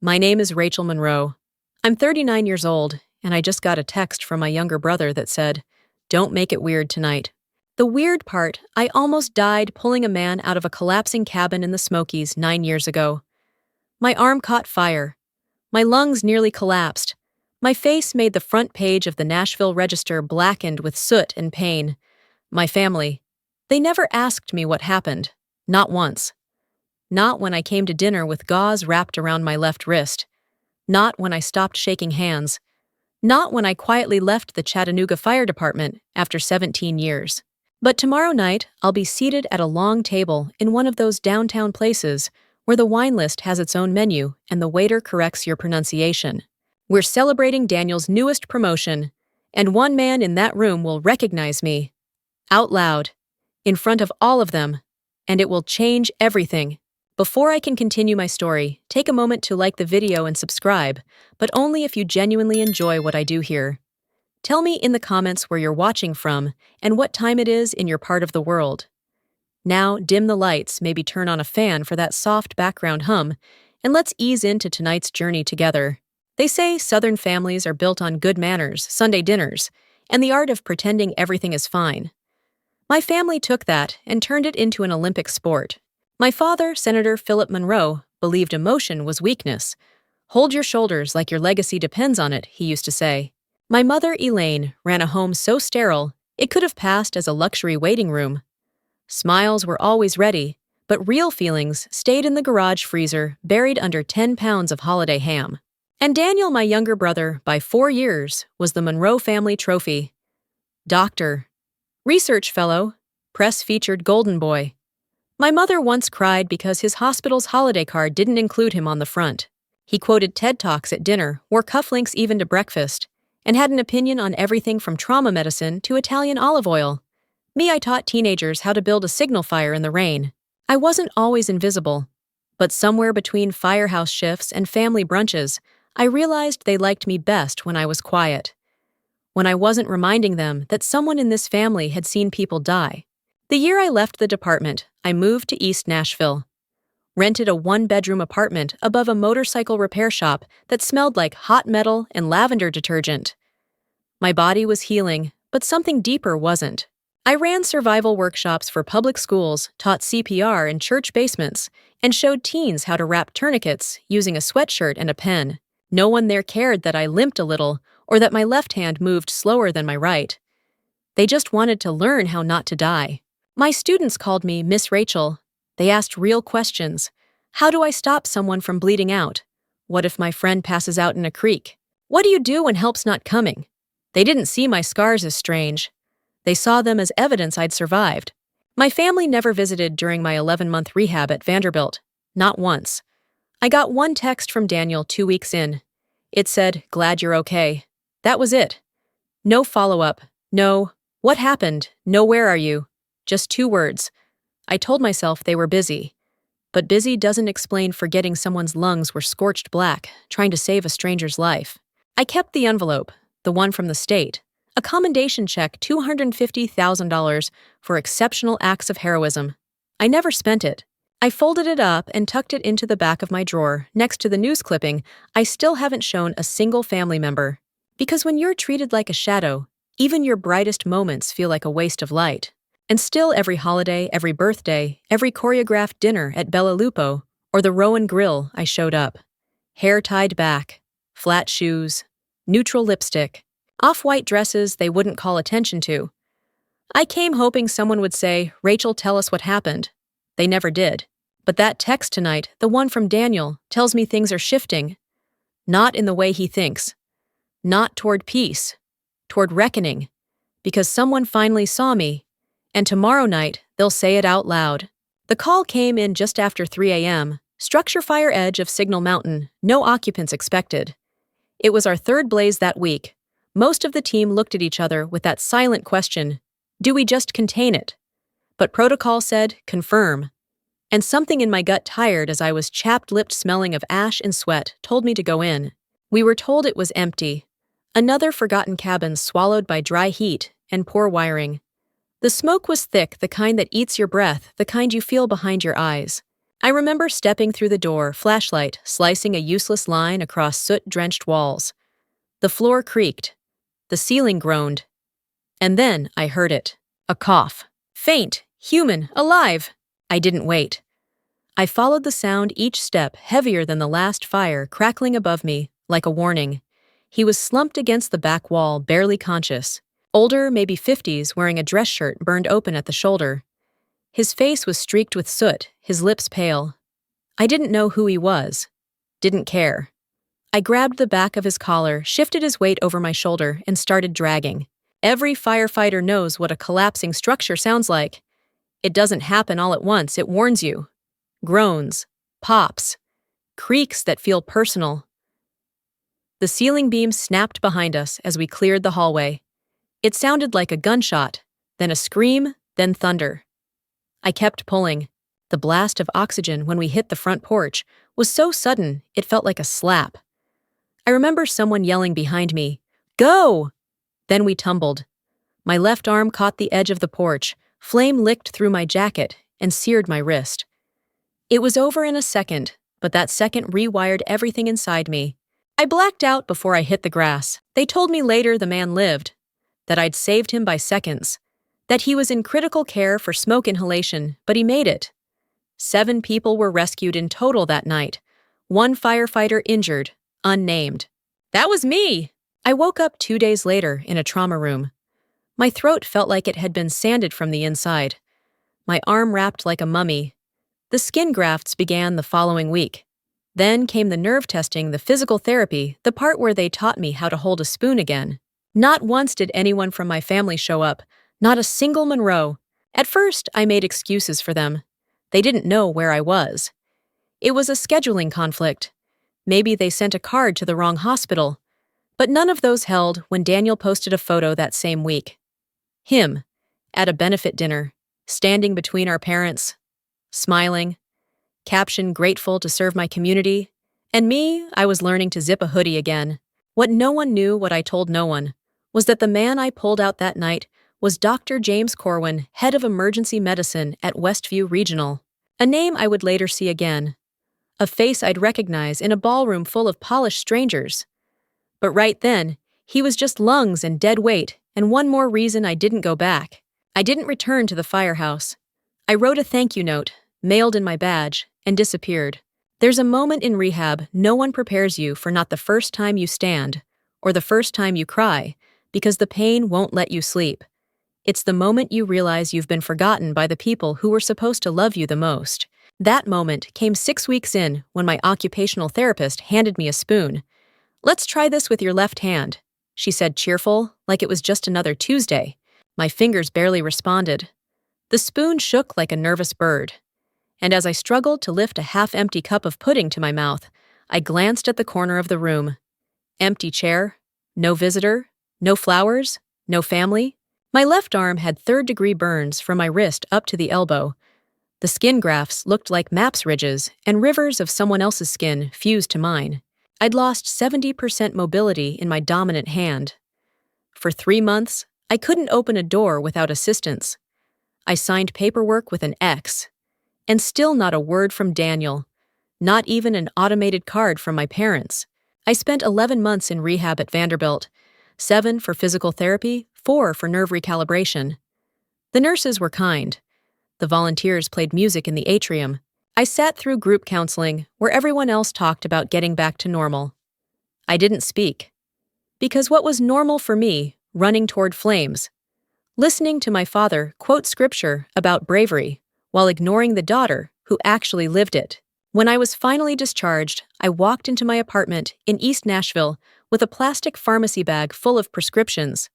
My name is Rachel Monroe. I'm 39 years old, and I just got a text from my younger brother that said, "Don't make it weird tonight." The weird part, I almost died pulling a man out of a collapsing cabin in the Smokies 9 years ago. My arm caught fire. My lungs nearly collapsed. My face made the front page of the Nashville Register blackened with soot and pain. My family. They never asked me what happened. Not once. Not when I came to dinner with gauze wrapped around my left wrist. Not when I stopped shaking hands. Not when I quietly left the Chattanooga Fire Department after 17 years. But tomorrow night, I'll be seated at a long table in one of those downtown places where the wine list has its own menu and the waiter corrects your pronunciation. We're celebrating Daniel's newest promotion, and one man in that room will recognize me. Out loud. In front of all of them. And it will change everything. Before I can continue my story, take a moment to like the video and subscribe, but only if you genuinely enjoy what I do here. Tell me in the comments where you're watching from and what time it is in your part of the world. Now, dim the lights, maybe turn on a fan for that soft background hum, and let's ease into tonight's journey together. They say Southern families are built on good manners, Sunday dinners, and the art of pretending everything is fine. My family took that and turned it into an Olympic sport. My father, Senator Philip Monroe, believed emotion was weakness. "Hold your shoulders like your legacy depends on it," he used to say. My mother, Elaine, ran a home so sterile, it could have passed as a luxury waiting room. Smiles were always ready, but real feelings stayed in the garage freezer, buried under 10 pounds of holiday ham. And Daniel, my younger brother, by 4 years, was the Monroe family trophy. Doctor, research fellow, press-featured golden boy. My mother once cried because his hospital's holiday card didn't include him on the front. He quoted TED Talks at dinner, wore cufflinks even to breakfast, and had an opinion on everything from trauma medicine to Italian olive oil. Me, I taught teenagers how to build a signal fire in the rain. I wasn't always invisible, but somewhere between firehouse shifts and family brunches, I realized they liked me best when I was quiet. When I wasn't reminding them that someone in this family had seen people die. The year I left the department, I moved to East Nashville. Rented a 1-bedroom apartment above a motorcycle repair shop that smelled like hot metal and lavender detergent. My body was healing, but something deeper wasn't. I ran survival workshops for public schools, taught CPR in church basements, and showed teens how to wrap tourniquets using a sweatshirt and a pen. No one there cared that I limped a little or that my left hand moved slower than my right. They just wanted to learn how not to die. My students called me Miss Rachel. They asked real questions. How do I stop someone from bleeding out? What if my friend passes out in a creek? What do you do when help's not coming? They didn't see my scars as strange. They saw them as evidence I'd survived. My family never visited during my 11-month rehab at Vanderbilt. Not once. I got one text from Daniel 2 weeks in. It said, "Glad you're okay." That was it. No follow-up. No, "What happened?" No, "Where are you?" Just 2 words. I told myself they were busy. But busy doesn't explain forgetting someone's lungs were scorched black, trying to save a stranger's life. I kept the envelope, the one from the state, a commendation check $250,000 for exceptional acts of heroism. I never spent it. I folded it up and tucked it into the back of my drawer, next to the news clipping I still haven't shown a single family member. Because when you're treated like a shadow, even your brightest moments feel like a waste of light. And still every holiday, every birthday, every choreographed dinner at Bella Lupo or the Rowan Grill, I showed up. Hair tied back, flat shoes, neutral lipstick, off-white dresses they wouldn't call attention to. I came hoping someone would say, "Rachel, tell us what happened." They never did. But that text tonight, the one from Daniel, tells me things are shifting. Not in the way he thinks. Not toward peace. Toward reckoning. Because someone finally saw me. And tomorrow night, they'll say it out loud. The call came in just after 3 a.m., structure fire edge of Signal Mountain, no occupants expected. It was our 3rd blaze that week. Most of the team looked at each other with that silent question, do we just contain it? But protocol said, confirm. And something in my gut tired as I was chapped-lipped smelling of ash and sweat told me to go in. We were told it was empty. Another forgotten cabin swallowed by dry heat and poor wiring. The smoke was thick, the kind that eats your breath, the kind you feel behind your eyes. I remember stepping through the door, flashlight slicing a useless line across soot-drenched walls. The floor creaked. The ceiling groaned. And then I heard it. A cough. Faint, human, alive. I didn't wait. I followed the sound, each step heavier than the last fire, crackling above me, like a warning. He was slumped against the back wall, barely conscious. Older, maybe 50s, wearing a dress shirt burned open at the shoulder. His face was streaked with soot, his lips pale. I didn't know who he was. Didn't care. I grabbed the back of his collar, shifted his weight over my shoulder, and started dragging. Every firefighter knows what a collapsing structure sounds like. It doesn't happen all at once, it warns you. Groans, pops, creaks that feel personal. The ceiling beam snapped behind us as we cleared the hallway. It sounded like a gunshot, then a scream, then thunder. I kept pulling. The blast of oxygen when we hit the front porch was so sudden it felt like a slap. I remember someone yelling behind me, "Go!" Then we tumbled. My left arm caught the edge of the porch, flame licked through my jacket, and seared my wrist. It was over in a second, but that second rewired everything inside me. I blacked out before I hit the grass. They told me later the man lived, that I'd saved him by seconds, that he was in critical care for smoke inhalation, but he made it. 7 people were rescued in total that night, 1 firefighter injured, unnamed. That was me! I woke up 2 days later in a trauma room. My throat felt like it had been sanded from the inside. My arm wrapped like a mummy. The skin grafts began the following week. Then came the nerve testing, the physical therapy, the part where they taught me how to hold a spoon again. Not once did anyone from my family show up, not a single Monroe. At first, I made excuses for them. They didn't know where I was. It was a scheduling conflict. Maybe they sent a card to the wrong hospital. But none of those held when Daniel posted a photo that same week. Him, at a benefit dinner, standing between our parents, smiling, caption grateful to serve my community, and me, I was learning to zip a hoodie again. What no one knew, what I told no one, was that the man I pulled out that night was Dr. James Corwin, head of emergency medicine at Westview Regional. A name I would later see again. A face I'd recognize in a ballroom full of polished strangers. But right then, he was just lungs and dead weight, and one more reason I didn't go back. I didn't return to the firehouse. I wrote a thank you note, mailed in my badge, and disappeared. There's a moment in rehab no one prepares you for, not the first time you stand, or the first time you cry, because the pain won't let you sleep. It's the moment you realize you've been forgotten by the people who were supposed to love you the most. That moment came 6 weeks in when my occupational therapist handed me a spoon. "Let's try this with your left hand," she said, cheerful, like it was just another Tuesday. My fingers barely responded. The spoon shook like a nervous bird. And as I struggled to lift a half-empty cup of pudding to my mouth, I glanced at the corner of the room. Empty chair, no visitor, no flowers, no family. My left arm had third-degree burns from my wrist up to the elbow. The skin grafts looked like maps ridges, and rivers of someone else's skin fused to mine. I'd lost 70% mobility in my dominant hand. For 3 months, I couldn't open a door without assistance. I signed paperwork with an X. And still not a word from Daniel. Not even an automated card from my parents. I spent 11 months in rehab at Vanderbilt. 7 for physical therapy, 4 for nerve recalibration. The nurses were kind. The volunteers played music in the atrium. I sat through group counseling, where everyone else talked about getting back to normal. I didn't speak. Because what was normal for me, running toward flames, listening to my father quote scripture about bravery, while ignoring the daughter who actually lived it. When I was finally discharged, I walked into my apartment in East Nashville with a plastic pharmacy bag full of prescriptions,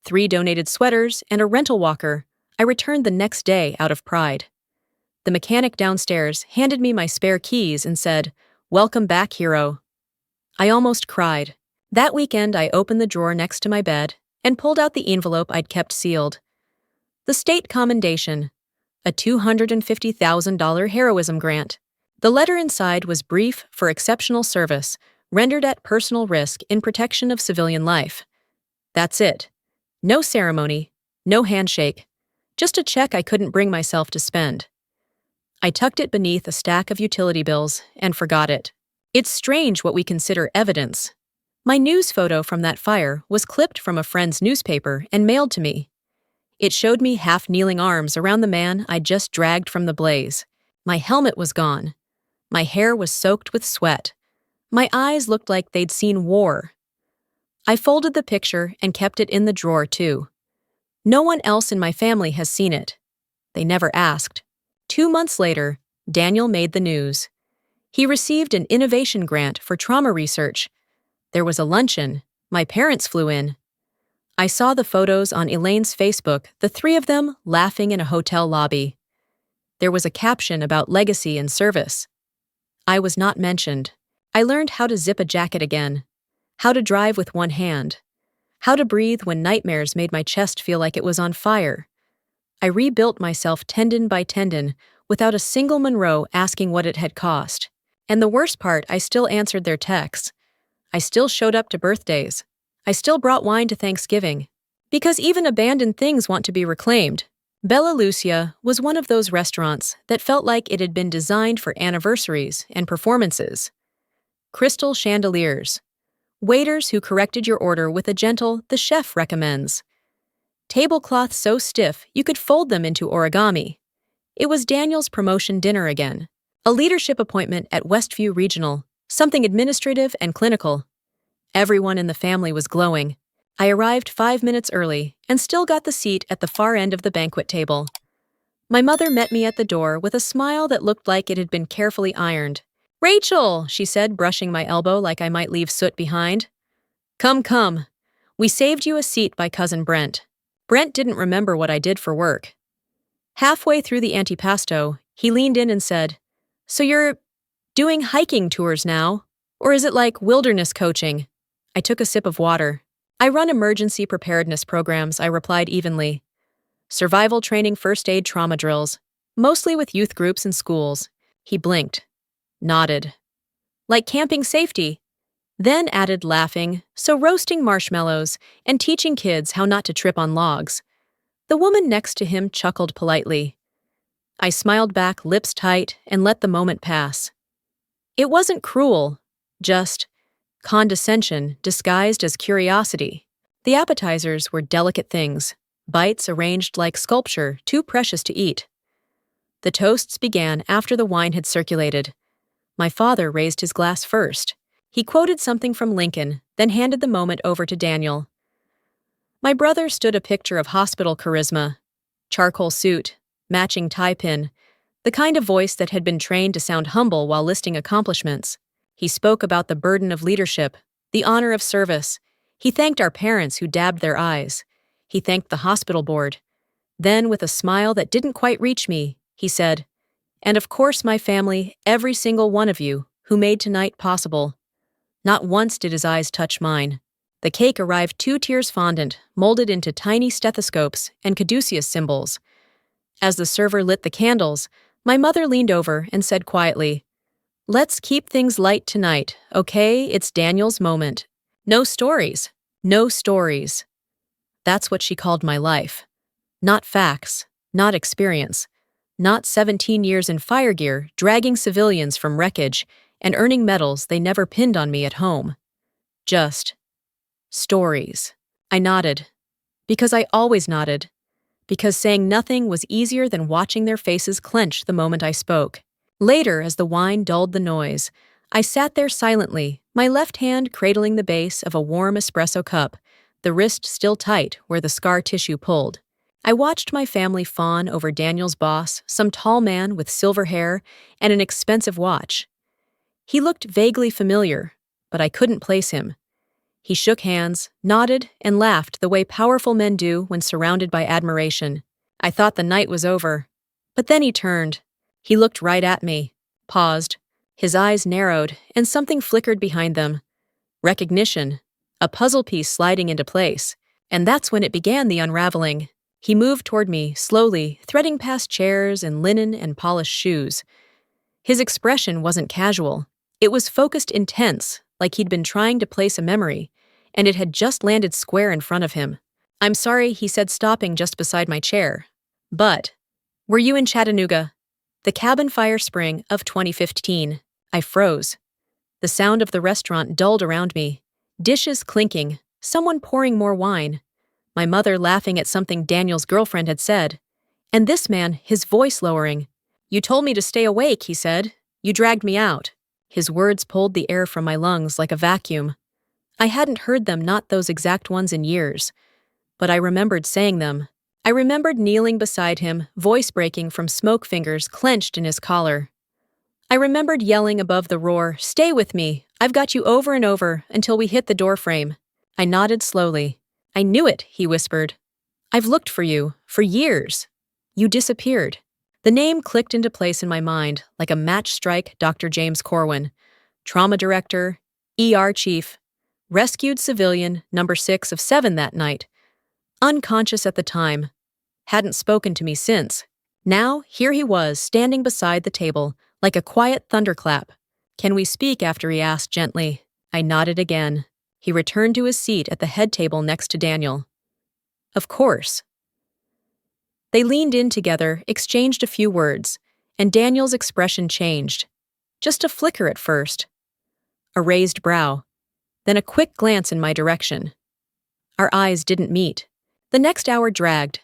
3 donated sweaters, and a rental walker. I returned the next day out of pride. The mechanic downstairs handed me my spare keys and said, "Welcome back, hero." I almost cried. That weekend, I opened the drawer next to my bed and pulled out the envelope I'd kept sealed. The state commendation, a $250,000 heroism grant. The letter inside was brief for exceptional service, rendered at personal risk in protection of civilian life. That's it. No ceremony, no handshake, just a check I couldn't bring myself to spend. I tucked it beneath a stack of utility bills and forgot it. It's strange what we consider evidence. My news photo from that fire was clipped from a friend's newspaper and mailed to me. It showed me half-kneeling arms around the man I'd just dragged from the blaze. My helmet was gone. My hair was soaked with sweat. My eyes looked like they'd seen war. I folded the picture and kept it in the drawer, too. No one else in my family has seen it. They never asked. 2 months later, Daniel made the news. He received an innovation grant for trauma research. There was a luncheon. My parents flew in. I saw the photos on Elaine's Facebook, the three of them laughing in a hotel lobby. There was a caption about legacy and service. I was not mentioned. I learned how to zip a jacket again, how to drive with one hand, how to breathe when nightmares made my chest feel like it was on fire. I rebuilt myself tendon by tendon without a single Monroe asking what it had cost. And the worst part, I still answered their texts. I still showed up to birthdays. I still brought wine to Thanksgiving. Because even abandoned things want to be reclaimed. Bella Lucia was one of those restaurants that felt like it had been designed for anniversaries and performances. Crystal chandeliers. Waiters who corrected your order with a gentle, "the chef recommends." Tablecloths so stiff you could fold them into origami. It was Daniel's promotion dinner again. A leadership appointment at Westview Regional, something administrative and clinical. Everyone in the family was glowing. I arrived 5 minutes early and still got the seat at the far end of the banquet table. My mother met me at the door with a smile that looked like it had been carefully ironed. "Rachel," she said, brushing my elbow like I might leave soot behind. Come. We saved you a seat by Cousin Brent." Brent didn't remember what I did for work. Halfway through the antipasto, he leaned in and said, "So you're doing hiking tours now? Or is it like wilderness coaching?" I took a sip of water. "I run emergency preparedness programs," I replied evenly. "Survival training, first aid, trauma drills. Mostly with youth groups and schools." He blinked. Nodded. "Like camping safety?" Then added, laughing, "So roasting marshmallows and teaching kids how not to trip on logs." The woman next to him chuckled politely. I smiled back, lips tight, and let the moment pass. It wasn't cruel, just condescension disguised as curiosity. The appetizers were delicate things, bites arranged like sculpture, too precious to eat. The toasts began after the wine had circulated. My father raised his glass first. He quoted something from Lincoln, then handed the moment over to Daniel. My brother stood a picture of hospital charisma, charcoal suit, matching tie pin, the kind of voice that had been trained to sound humble while listing accomplishments. He spoke about the burden of leadership, the honor of service. He thanked our parents who dabbed their eyes. He thanked the hospital board. Then, with a smile that didn't quite reach me, he said, "And of course my family, every single one of you, who made tonight possible." Not once did his eyes touch mine. The cake arrived 2 tiers fondant, molded into tiny stethoscopes and caduceus symbols. As the server lit the candles, my mother leaned over and said quietly, "Let's keep things light tonight, okay? It's Daniel's moment. No stories. No stories." That's what she called my life. Not facts, not experience, not 17 years in fire gear, dragging civilians from wreckage and earning medals they never pinned on me at home. Just stories. I nodded. Because I always nodded. Because saying nothing was easier than watching their faces clench the moment I spoke. Later, as the wine dulled the noise, I sat there silently, my left hand cradling the base of a warm espresso cup, the wrist still tight where the scar tissue pulled. I watched my family fawn over Daniel's boss, some tall man with silver hair and an expensive watch. He looked vaguely familiar, but I couldn't place him. He shook hands, nodded, and laughed the way powerful men do when surrounded by admiration. I thought the night was over. But then he turned. He looked right at me, paused. His eyes narrowed, and something flickered behind them. Recognition. A puzzle piece sliding into place. And that's when it began, the unraveling. He moved toward me, slowly, threading past chairs and linen and polished shoes. His expression wasn't casual. It was focused, intense, like he'd been trying to place a memory, and it had just landed square in front of him. "I'm sorry," he said, stopping just beside my chair. "But, were you in Chattanooga?" The cabin fire spring of 2015. I froze. The sound of the restaurant dulled around me. Dishes clinking, someone pouring more wine, my mother laughing at something Daniel's girlfriend had said. And this man, his voice lowering. "You told me to stay awake," he said. "You dragged me out." His words pulled the air from my lungs like a vacuum. I hadn't heard them, not those exact ones, in years. But I remembered saying them. I remembered kneeling beside him, voice breaking from smoke fingers clenched in his collar. I remembered yelling above the roar, "Stay with me, I've got you," over and over, until we hit the door frame. I nodded slowly. "I knew it," he whispered. "I've looked for you, for years. You disappeared." The name clicked into place in my mind, like a match strike. Dr. James Corwin, trauma director, ER chief, rescued civilian, number 6 of 7 that night. Unconscious at the time. Hadn't spoken to me since. Now, here he was, standing beside the table, like a quiet thunderclap. "Can we speak?" after he asked gently. I nodded again. He returned to his seat at the head table next to Daniel. "Of course." They leaned in together, exchanged a few words, and Daniel's expression changed. Just a flicker at first. A raised brow. Then a quick glance in my direction. Our eyes didn't meet. The next hour dragged.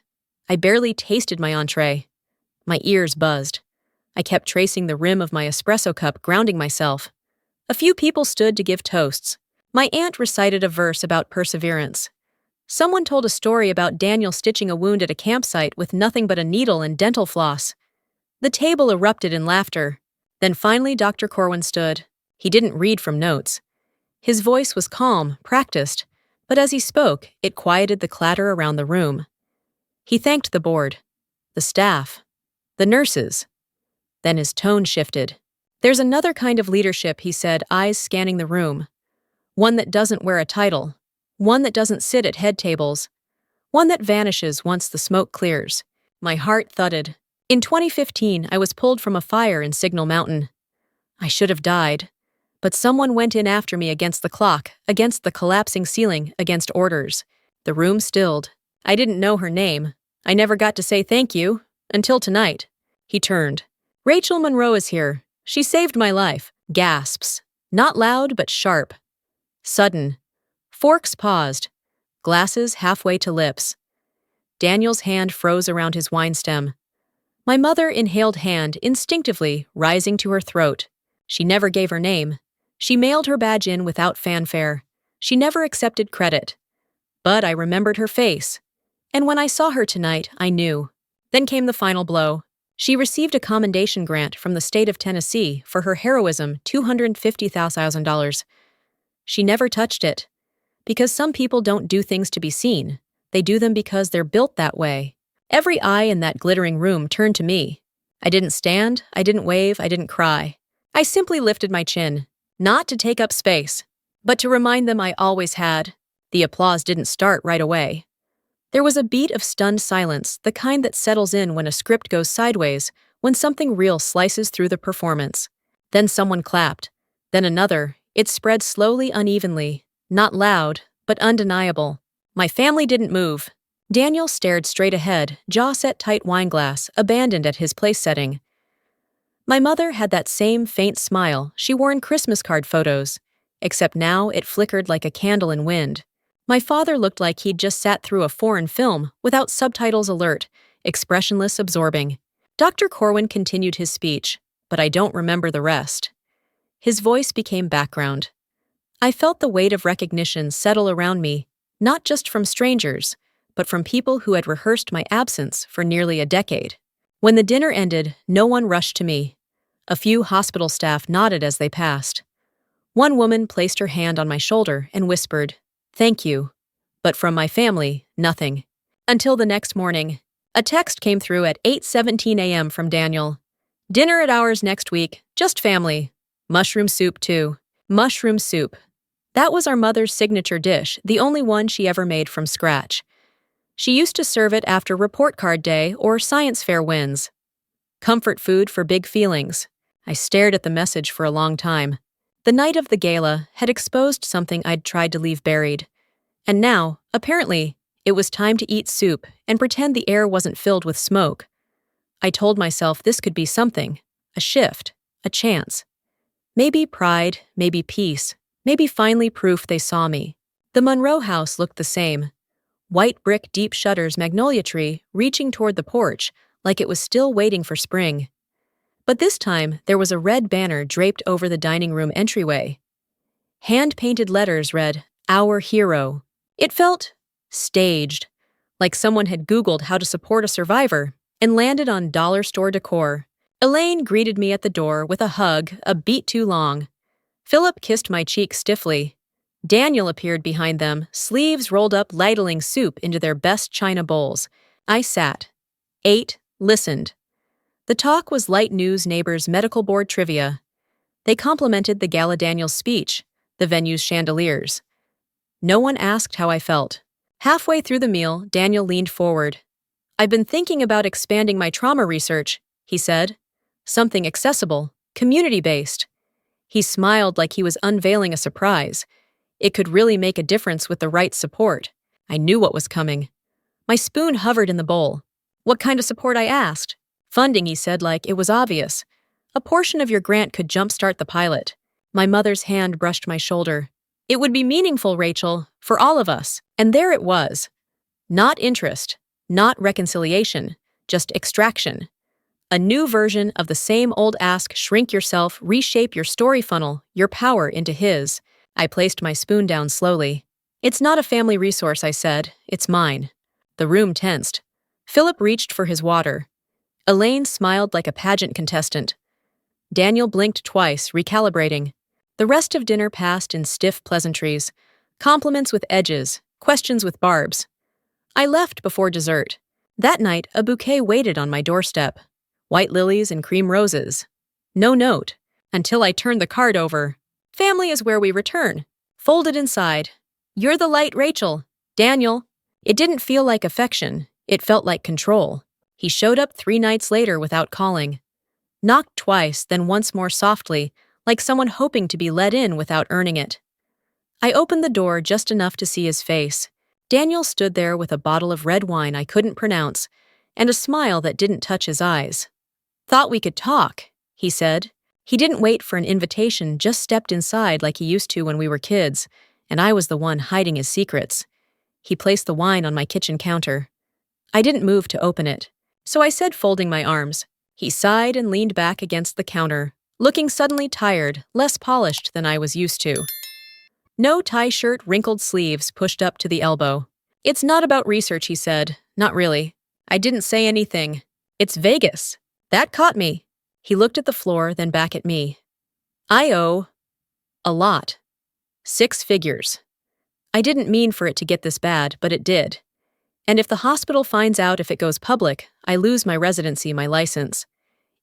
I barely tasted my entree. My ears buzzed. I kept tracing the rim of my espresso cup, grounding myself. A few people stood to give toasts. My aunt recited a verse about perseverance. Someone told a story about Daniel stitching a wound at a campsite with nothing but a needle and dental floss. The table erupted in laughter. Then finally Dr. Corwin stood. He didn't read from notes. His voice was calm, practiced, but as he spoke, it quieted the clatter around the room. He thanked the board, the staff, the nurses. Then his tone shifted. "There's another kind of leadership," he said, eyes scanning the room. "One that doesn't wear a title. One that doesn't sit at head tables. One that vanishes once the smoke clears." My heart thudded. In 2015, I was pulled from a fire in Signal Mountain. I should have died. But someone went in after me, against the clock, against the collapsing ceiling, against orders. The room stilled. I didn't know her name. I never got to say thank you, until tonight. He turned. "Rachel Monroe is here. She saved my life." Gasps. Not loud, but sharp. Sudden. Forks paused. Glasses halfway to lips. Daniel's hand froze around his wine stem. My mother inhaled hand, instinctively, rising to her throat. She never gave her name. She mailed her badge in without fanfare. She never accepted credit. But I remembered her face. And when I saw her tonight, I knew. Then came the final blow. She received a commendation grant from the state of Tennessee for her heroism, $250,000. She never touched it. Because some people don't do things to be seen. They do them because they're built that way. Every eye in that glittering room turned to me. I didn't stand, I didn't wave, I didn't cry. I simply lifted my chin. Not to take up space, but to remind them I always had. The applause didn't start right away. There was a beat of stunned silence, the kind that settles in when a script goes sideways, when something real slices through the performance. Then someone clapped. Then another. It spread slowly, unevenly. Not loud, but undeniable. My family didn't move. Daniel stared straight ahead, jaw set tight, wine glass, abandoned at his place setting. My mother had that same faint smile she wore in Christmas card photos, except now it flickered like a candle in wind. My father looked like he'd just sat through a foreign film, without subtitles alert, expressionless, absorbing. Dr. Corwin continued his speech, but I don't remember the rest. His voice became background. I felt the weight of recognition settle around me, not just from strangers, but from people who had rehearsed my absence for nearly a decade. When the dinner ended, no one rushed to me. A few hospital staff nodded as they passed. One woman placed her hand on my shoulder and whispered, "Thank you." But from my family, nothing. Until the next morning. A text came through at 8:17 a.m. from Daniel. "Dinner at ours next week, just family. Mushroom soup too." Mushroom soup. That was our mother's signature dish, the only one she ever made from scratch. She used to serve it after report card day or science fair wins. Comfort food for big feelings. I stared at the message for a long time. The night of the gala had exposed something I'd tried to leave buried. And now, apparently, it was time to eat soup and pretend the air wasn't filled with smoke. I told myself this could be something, a shift, a chance. Maybe pride, maybe peace, maybe finally proof they saw me. The Monroe house looked the same. White brick deep shutters, magnolia tree, reaching toward the porch, like it was still waiting for spring. But this time, there was a red banner draped over the dining room entryway. Hand-painted letters read, "Our Hero." It felt staged, like someone had Googled how to support a survivor and landed on dollar store decor. Elaine greeted me at the door with a hug, a beat too long. Philip kissed my cheek stiffly. Daniel appeared behind them, sleeves rolled up, ladling soup into their best china bowls. I sat, ate, listened. The talk was light news, neighbors, medical board trivia. They complimented the gala Daniel's speech, the venue's chandeliers. No one asked how I felt. Halfway through the meal, Daniel leaned forward. "I've been thinking about expanding my trauma research," he said. "Something accessible, community-based." He smiled like he was unveiling a surprise. It could really make a difference with the right support. I knew what was coming. My spoon hovered in the bowl. "What kind of support?" I asked. "Funding," he said like it was obvious. "A portion of your grant could jumpstart the pilot." My mother's hand brushed my shoulder. "It would be meaningful, Rachel, for all of us." And there it was. Not interest, not reconciliation, just extraction. A new version of the same old ask, shrink yourself, reshape your story, funnel your power into his. I placed my spoon down slowly. "It's not a family resource," I said. "It's mine." The room tensed. Philip reached for his water. Elaine smiled like a pageant contestant. Daniel blinked twice, recalibrating. The rest of dinner passed in stiff pleasantries, compliments with edges, questions with barbs. I left before dessert. That night, a bouquet waited on my doorstep. White lilies and cream roses. No note, until I turned the card over. "Family is where we return." Folded inside. "You're the light, Rachel." "Daniel." It didn't feel like affection. It felt like control. He showed up 3 nights later without calling. Knocked twice, then once more softly, like someone hoping to be let in without earning it. I opened the door just enough to see his face. Daniel stood there with a bottle of red wine I couldn't pronounce, and a smile that didn't touch his eyes. "Thought we could talk," he said. He didn't wait for an invitation, just stepped inside like he used to when we were kids, and I was the one hiding his secrets. He placed the wine on my kitchen counter. I didn't move to open it, so I said, folding my arms. He sighed and leaned back against the counter, looking suddenly tired, less polished than I was used to. No tie shirt, wrinkled sleeves pushed up to the elbow. "It's not about research," he said. "Not really." I didn't say anything. "It's Vegas." That caught me. He looked at the floor, then back at me. "I owe a lot. 6 figures. I didn't mean for it to get this bad, but it did. And if the hospital finds out, if it goes public, I lose my residency, my license.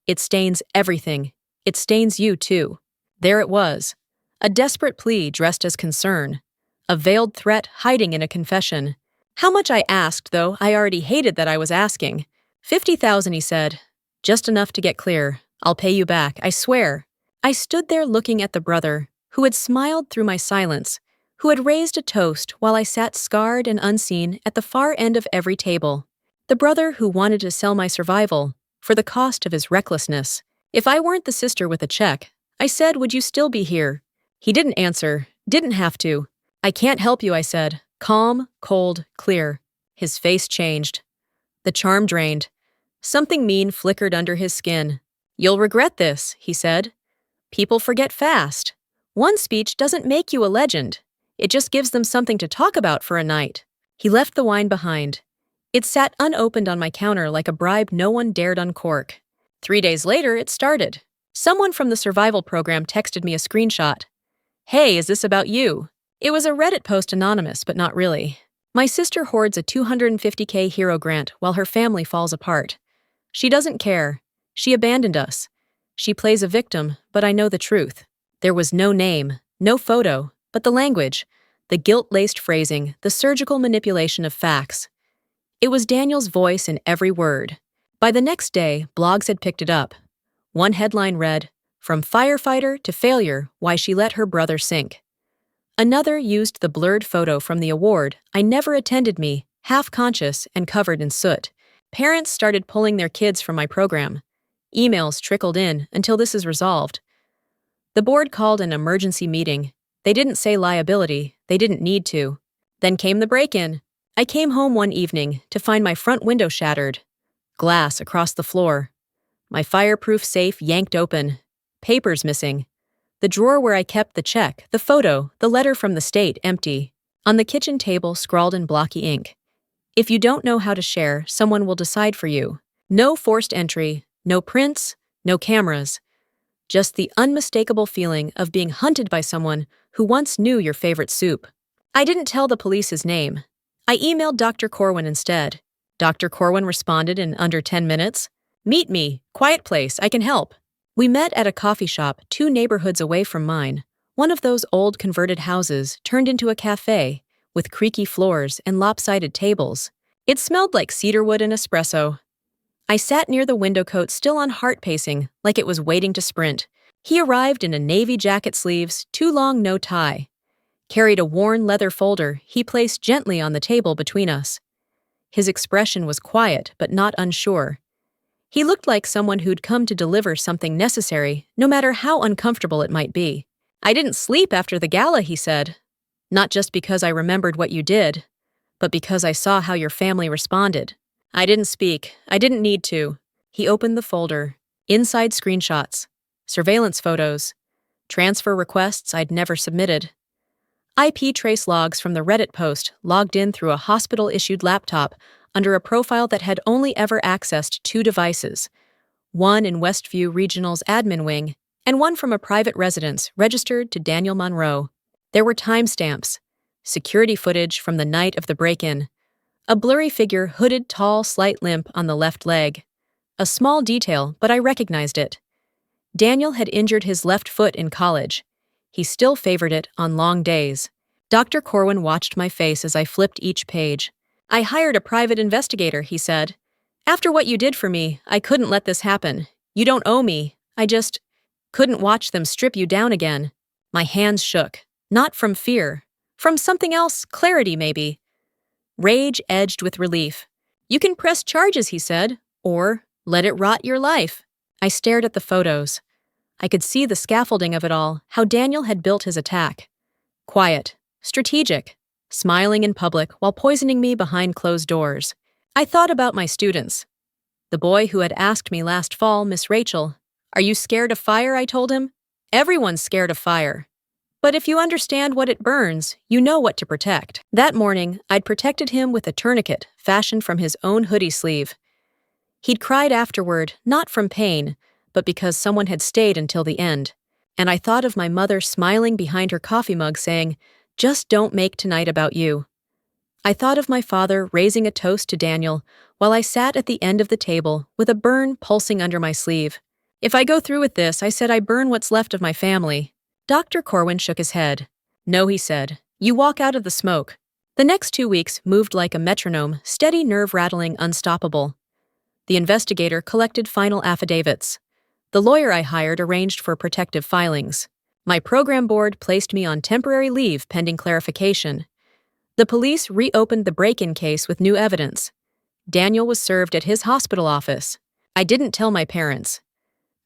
It stains everything. It stains you, too." There it was. A desperate plea dressed as concern. A veiled threat hiding in a confession. How much I asked, though, I already hated that I was asking. 50,000, he said. "Just enough to get clear. I'll pay you back, I swear." I stood there looking at the brother, who had smiled through my silence, who had raised a toast while I sat scarred and unseen at the far end of every table. The brother who wanted to sell my survival, for the cost of his recklessness. If I weren't the sister with a check, I said, "Would you still be here?" He didn't answer, didn't have to. "I can't help you," I said, calm, cold, clear. His face changed. The charm drained. Something mean flickered under his skin. "You'll regret this," he said. "People forget fast. One speech doesn't make you a legend. It just gives them something to talk about for a night." He left the wine behind. It sat unopened on my counter like a bribe no one dared uncork. 3 days later, it started. Someone from the survival program texted me a screenshot. "Hey, is this about you?" It was a Reddit post, anonymous, but not really. My sister hoards a $250K hero grant while her family falls apart. She doesn't care. She abandoned us. She plays a victim, but I know the truth. There was no name, no photo, but the language, the guilt-laced phrasing, the surgical manipulation of facts. It was Daniel's voice in every word. By the next day, blogs had picked it up. One headline read, "From Firefighter to Failure, Why She Let Her Brother Sink." Another used the blurred photo from the award I never attended me, half-conscious and covered in soot. Parents started pulling their kids from my program. Emails trickled in until this is resolved. The board called an emergency meeting. They didn't say liability, they didn't need to. Then came the break-in. I came home one evening to find my front window shattered, glass across the floor, my fireproof safe yanked open, papers missing, the drawer where I kept the check, the photo, the letter from the state empty. On the kitchen table scrawled in blocky ink. If you don't know how to share, someone will decide for you. No forced entry, no prints, no cameras. Just the unmistakable feeling of being hunted by someone who once knew your favorite soup. I didn't tell the police his name. I emailed Dr. Corwin instead. Dr. Corwin responded in under 10 minutes. Meet me, quiet place, I can help. We met at a coffee shop 2 neighborhoods away from mine. One of those old converted houses turned into a cafe with creaky floors and lopsided tables. It smelled like cedarwood and espresso. I sat near the window coat, still on heart pacing, like it was waiting to sprint. He arrived in a navy jacket, sleeves too long, no tie. Carried a worn leather folder he placed gently on the table between us. His expression was quiet but not unsure. He looked like someone who'd come to deliver something necessary, no matter how uncomfortable it might be. I didn't sleep after the gala, he said. Not just because I remembered what you did, but because I saw how your family responded. I didn't speak. I didn't need to. He opened the folder. Inside screenshots, surveillance photos, transfer requests I'd never submitted. IP trace logs from the Reddit post logged in through a hospital-issued laptop under a profile that had only ever accessed 2 devices, one in Westview Regional's admin wing and one from a private residence registered to Daniel Monroe. There were timestamps, security footage from the night of the break-in, a blurry figure hooded, tall, slight limp on the left leg. A small detail, but I recognized it. Daniel had injured his left foot in college. He still favored it on long days. Dr. Corwin watched my face as I flipped each page. I hired a private investigator, he said. After what you did for me, I couldn't let this happen. You don't owe me. I just couldn't watch them strip you down again. My hands shook. Not from fear. From something else, clarity maybe. Rage edged with relief. You can press charges, he said, or let it rot your life. I stared at the photos. I could see the scaffolding of it all, how Daniel had built his attack. Quiet, strategic, smiling in public while poisoning me behind closed doors. I thought about my students. The boy who had asked me last fall, Miss Rachel, "Are you scared of fire?" I told him. Everyone's scared of fire. But if you understand what it burns, you know what to protect. That morning, I'd protected him with a tourniquet fashioned from his own hoodie sleeve. He'd cried afterward, not from pain, but because someone had stayed until the end. And I thought of my mother smiling behind her coffee mug saying, "Just don't make tonight about you." I thought of my father raising a toast to Daniel while I sat at the end of the table with a burn pulsing under my sleeve. If I go through with this, I said, I burn what's left of my family. Dr. Corwin shook his head. No, he said. You walk out of the smoke. The next 2 weeks moved like a metronome, steady, nerve-rattling, unstoppable. The investigator collected final affidavits. The lawyer I hired arranged for protective filings. My program board placed me on temporary leave pending clarification. The police reopened the break-in case with new evidence. Daniel was served at his hospital office. I didn't tell my parents.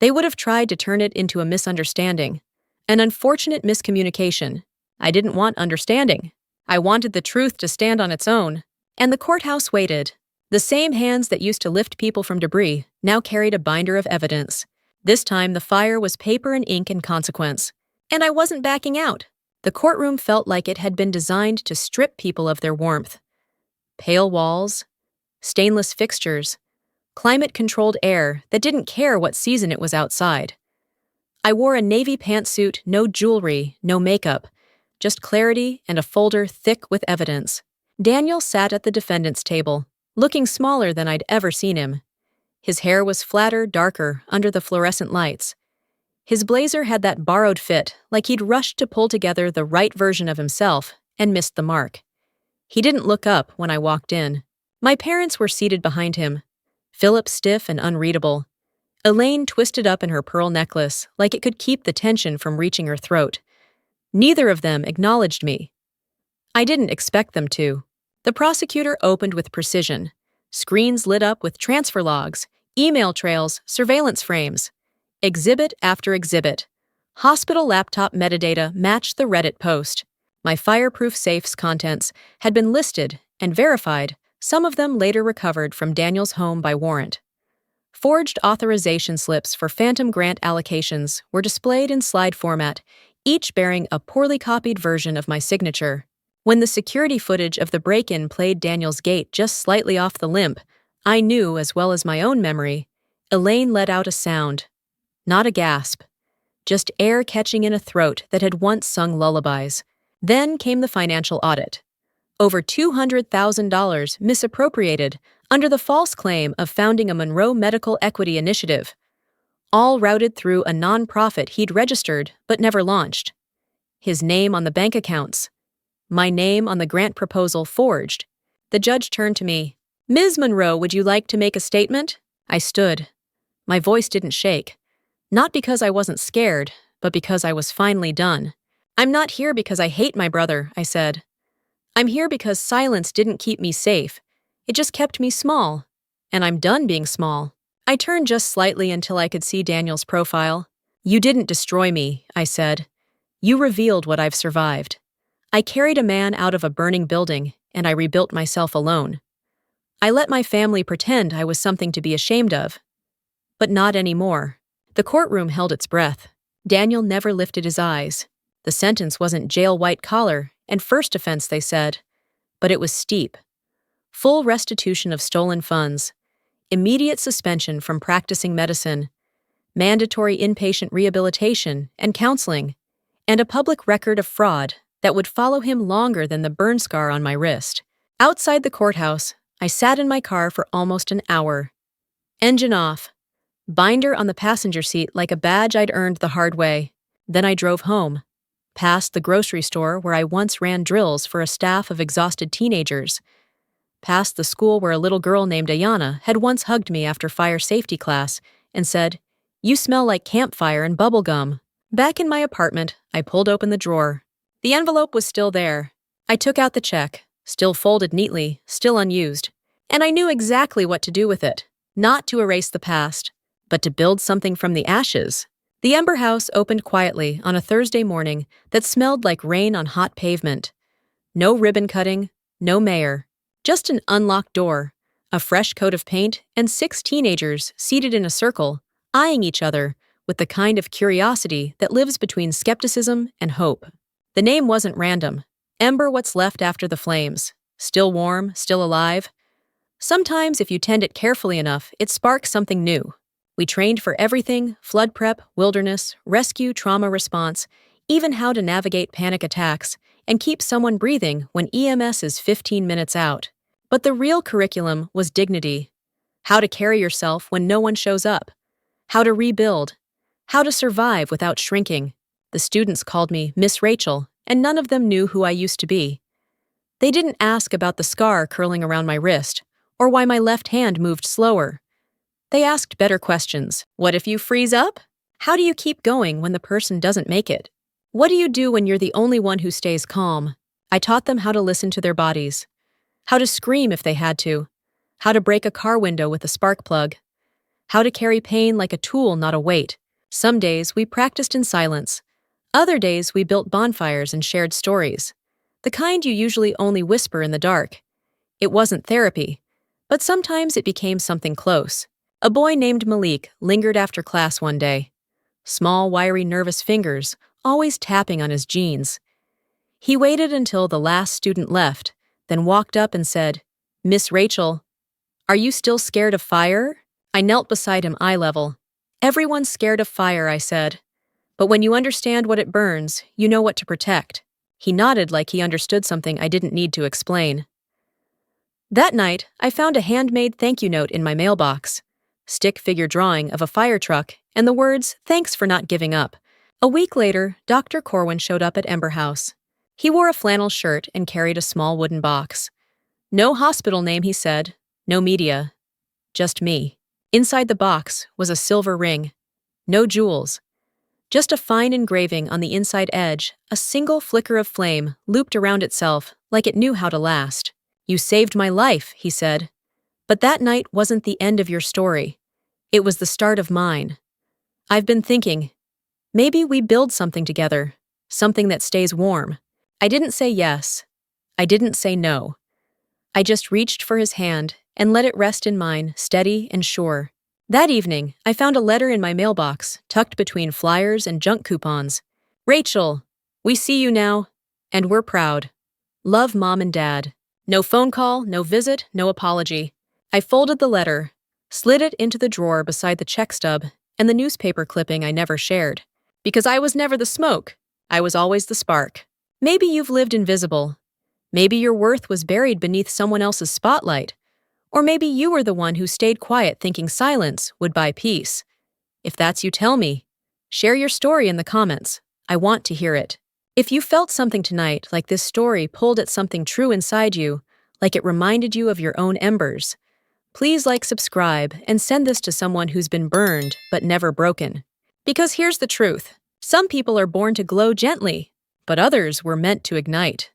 They would have tried to turn it into a misunderstanding. An unfortunate miscommunication. I didn't want understanding. I wanted the truth to stand on its own. And the courthouse waited. The same hands that used to lift people from debris now carried a binder of evidence. This time the fire was paper and ink and consequence. And I wasn't backing out. The courtroom felt like it had been designed to strip people of their warmth. Pale walls, stainless fixtures, climate-controlled air that didn't care what season it was outside. I wore a navy pantsuit, no jewelry, no makeup, just clarity and a folder thick with evidence. Daniel sat at the defendant's table, looking smaller than I'd ever seen him. His hair was flatter, darker, under the fluorescent lights. His blazer had that borrowed fit, like he'd rushed to pull together the right version of himself and missed the mark. He didn't look up when I walked in. My parents were seated behind him, Philip stiff and unreadable, Elaine twisted up in her pearl necklace like it could keep the tension from reaching her throat. Neither of them acknowledged me. I didn't expect them to. The prosecutor opened with precision, Screens lit up with transfer logs, email trails, surveillance frames. Exhibit after exhibit. Hospital laptop metadata matched the Reddit post. My fireproof safe's contents had been listed and verified, some of them later recovered from Daniel's home by warrant. Forged authorization slips for phantom grant allocations were displayed in slide format, each bearing a poorly copied version of my signature. When the security footage of the break-in played Daniel's gait just slightly off the limp, I knew, as well as my own memory, Elaine let out a sound. Not a gasp. Just air catching in a throat that had once sung lullabies. Then came the financial audit. Over $200,000 misappropriated under the false claim of founding a Monroe Medical Equity Initiative, all routed through a nonprofit he'd registered but never launched. His name on the bank accounts. My name on the grant proposal forged. The judge turned to me. "Ms. Monroe, would you like to make a statement?" I stood. My voice didn't shake. Not because I wasn't scared, but because I was finally done. "I'm not here because I hate my brother," I said. "I'm here because silence didn't keep me safe. It just kept me small. And I'm done being small." I turned just slightly until I could see Daniel's profile. "You didn't destroy me," I said. "You revealed what I've survived. I carried a man out of a burning building, and I rebuilt myself alone. I let my family pretend I was something to be ashamed of. But not anymore." The courtroom held its breath. Daniel never lifted his eyes. The sentence wasn't jail white collar and first offense, they said, but it was steep. Full restitution of stolen funds, immediate suspension from practicing medicine, mandatory inpatient rehabilitation and counseling, and a public record of fraud that would follow him longer than the burn scar on my wrist. Outside the courthouse, I sat in my car for almost an hour. Engine off. Binder on the passenger seat like a badge I'd earned the hard way. Then I drove home, past the grocery store where I once ran drills for a staff of exhausted teenagers, past the school where a little girl named Ayana had once hugged me after fire safety class and said, "You smell like campfire and bubble gum." Back in my apartment, I pulled open the drawer. The envelope was still there. I took out the check, still folded neatly, still unused, and I knew exactly what to do with it. Not to erase the past, but to build something from the ashes. The Ember House opened quietly on a Thursday morning that smelled like rain on hot pavement. No ribbon cutting, no mayor. Just an unlocked door, a fresh coat of paint, and 6 teenagers seated in a circle, eyeing each other with the kind of curiosity that lives between skepticism and hope. The name wasn't random. Ember, what's left after the flames. Still warm, still alive. Sometimes, if you tend it carefully enough, it sparks something new. We trained for everything: flood prep, wilderness, rescue, trauma response, even how to navigate panic attacks and keep someone breathing when EMS is 15 minutes out. But the real curriculum was dignity. How to carry yourself when no one shows up. How to rebuild. How to survive without shrinking. The students called me Miss Rachel, and none of them knew who I used to be. They didn't ask about the scar curling around my wrist, or why my left hand moved slower. They asked better questions. What if you freeze up? How do you keep going when the person doesn't make it? What do you do when you're the only one who stays calm? I taught them how to listen to their bodies, how to scream if they had to, how to break a car window with a spark plug, how to carry pain like a tool, not a weight. Some days we practiced in silence. Other days we built bonfires and shared stories, the kind you usually only whisper in the dark. It wasn't therapy, but sometimes it became something close. A boy named Malik lingered after class one day. Small, wiry, nervous fingers, always tapping on his jeans. He waited until the last student left, then walked up and said, "Miss Rachel, are you still scared of fire?" I knelt beside him eye level. "Everyone's scared of fire," I said. "But when you understand what it burns, you know what to protect." He nodded like he understood something I didn't need to explain. That night, I found a handmade thank you note in my mailbox. Stick figure drawing of a fire truck and the words, "Thanks for not giving up." A week later, Dr. Corwin showed up at Ember House. He wore a flannel shirt and carried a small wooden box. No hospital name, he said. No media. Just me. Inside the box was a silver ring. No jewels. Just a fine engraving on the inside edge, a single flicker of flame looped around itself like it knew how to last. "You saved my life," he said. But that night wasn't the end of your story. It was the start of mine. I've been thinking, maybe we build something together, something that stays warm. I didn't say yes. I didn't say no. I just reached for his hand and let it rest in mine, steady and sure. That evening, I found a letter in my mailbox, tucked between flyers and junk coupons. Rachel, we see you now, and we're proud. Love, Mom and Dad. No phone call, no visit, no apology. I folded the letter, slid it into the drawer beside the check stub and the newspaper clipping I never shared. Because I was never the smoke, I was always the spark. Maybe you've lived invisible. Maybe your worth was buried beneath someone else's spotlight. Or maybe you were the one who stayed quiet thinking silence would buy peace. If that's you, tell me. Share your story in the comments. I want to hear it. If you felt something tonight, like this story pulled at something true inside you, like it reminded you of your own embers, please like, subscribe, and send this to someone who's been burned but never broken. Because here's the truth. Some people are born to glow gently, but others were meant to ignite.